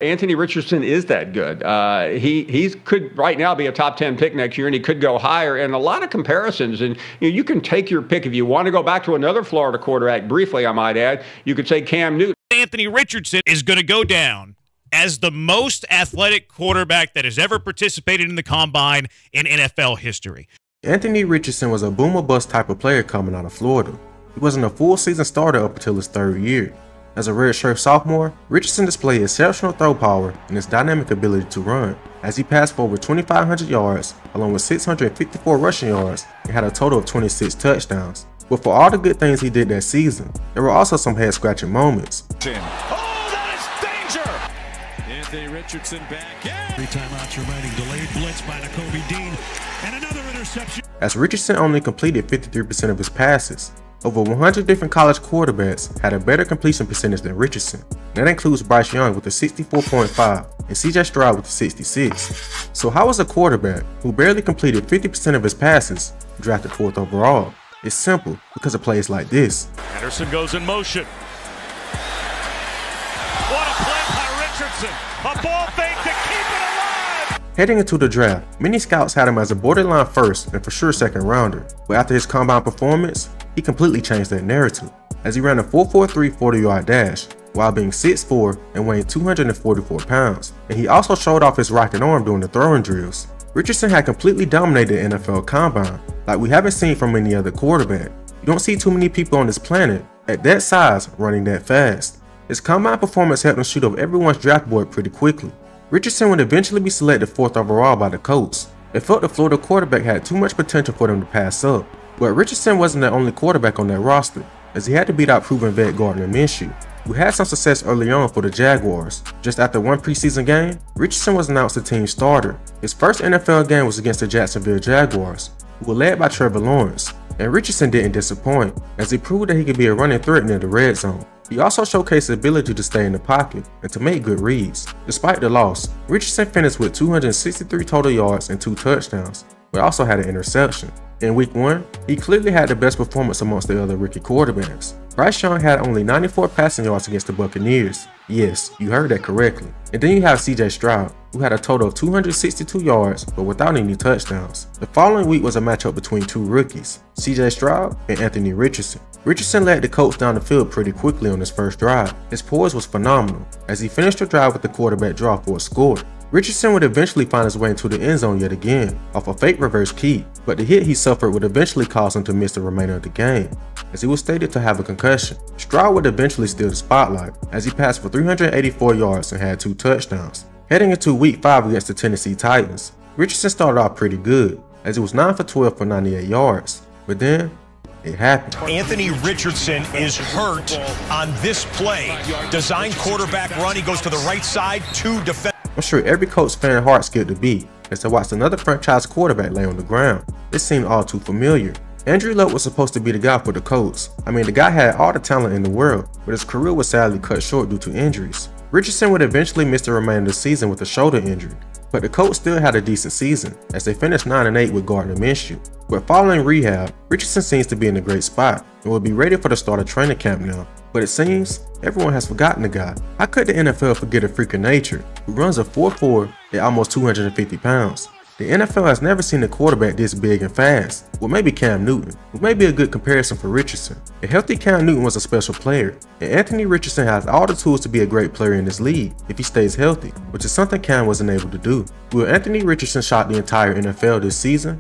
Anthony Richardson is that good. He could right now be a top 10 pick next year, and he could go higher. And a lot of comparisons, and you can take your pick if you want to go back to another Florida quarterback. Briefly, I might add, you could say Cam Newton. Anthony Richardson is going to go down as the most athletic quarterback that has ever participated in the combine in NFL history. Anthony Richardson was a boom or bust type of player coming out of Florida. He wasn't a full season starter up until his third year. As a redshirt sophomore, Richardson displayed exceptional throw power and his dynamic ability to run, as he passed for over 2,500 yards, along with 654 rushing yards, and had a total of 26 touchdowns. But for all the good things he did that season, there were also some head-scratching moments. Oh, that is danger! Anthony Richardson back in. 3 timeouts remaining, delayed blitz by Nakobe Dean, and another interception. As Richardson only completed 53% of his passes, over 100 different college quarterbacks had a better completion percentage than Richardson. That includes Bryce Young with a 64.5 and CJ Stroud with a 66. So how is a quarterback who barely completed 50% of his passes drafted 4th overall? It's simple, because of plays like this. Anderson goes in motion. What a play by Richardson! A ball fake to keep it alive! Heading into the draft, many scouts had him as a borderline first and for sure second rounder, but after his combine performance, he completely changed that narrative, as he ran a 4.43 40-yard dash while being 6'4 and weighing 244 pounds, and he also showed off his rocking arm during the throwing drills. Richardson had completely dominated the NFL combine, like we haven't seen from any other quarterback. You don't see too many people on this planet at that size running that fast. His combine performance helped him shoot up everyone's draft board pretty quickly. Richardson would eventually be selected 4th overall by the Colts. They felt the Florida quarterback had too much potential for them to pass up. But Richardson wasn't the only quarterback on that roster, as he had to beat out proven vet Gardner Minshew, who had some success early on for the Jaguars. Just after one preseason game, Richardson was announced the team starter. His first NFL game was against the Jacksonville Jaguars, who were led by Trevor Lawrence, and Richardson didn't disappoint, as he proved that he could be a running threat near the red zone. He also showcased his ability to stay in the pocket and to make good reads. Despite the loss, Richardson finished with 263 total yards and 2 touchdowns, but also had an interception. In week 1, he clearly had the best performance amongst the other rookie quarterbacks. Bryce Young had only 94 passing yards against the Buccaneers. Yes, you heard that correctly. And then you have CJ Stroud, who had a total of 262 yards but without any touchdowns. The following week was a matchup between 2 rookies, CJ Stroud and Anthony Richardson. Richardson led the Colts down the field pretty quickly on his first drive. His poise was phenomenal, as he finished the drive with the quarterback draw for a score. Richardson would eventually find his way into the end zone yet again, off a fake reverse key, but the hit he suffered would eventually cause him to miss the remainder of the game, as he was stated to have a concussion. Stroud would eventually steal the spotlight, as he passed for 384 yards and had 2 touchdowns. Heading into week 5 against the Tennessee Titans, Richardson started off pretty good, as he was 9 for 12 for 98 yards, but then it happened. Anthony Richardson is hurt on this play. Design quarterback run, he goes to the right side, 2 defenders. I'm sure every Colts fan heart skipped a beat as they watched another franchise quarterback lay on the ground. It seemed all too familiar. Andrew Luck was supposed to be the guy for the Colts. I mean, the guy had all the talent in the world, but his career was sadly cut short due to injuries. Richardson would eventually miss the remainder of the season with a shoulder injury, but the Colts still had a decent season, as they finished 9-8 with Gardner Minshew. But following rehab, Richardson seems to be in a great spot and will be ready for the start of training camp now. But it seems everyone has forgotten the guy. How could the NFL forget a freak of nature who runs a 4.4 at almost 250 pounds? The NFL has never seen a quarterback this big and fast. Well, maybe Cam Newton, who may be a good comparison for Richardson. A healthy Cam Newton was a special player, and Anthony Richardson has all the tools to be a great player in this league if he stays healthy, which is something Cam wasn't able to do. Will Anthony Richardson shock the entire NFL this season?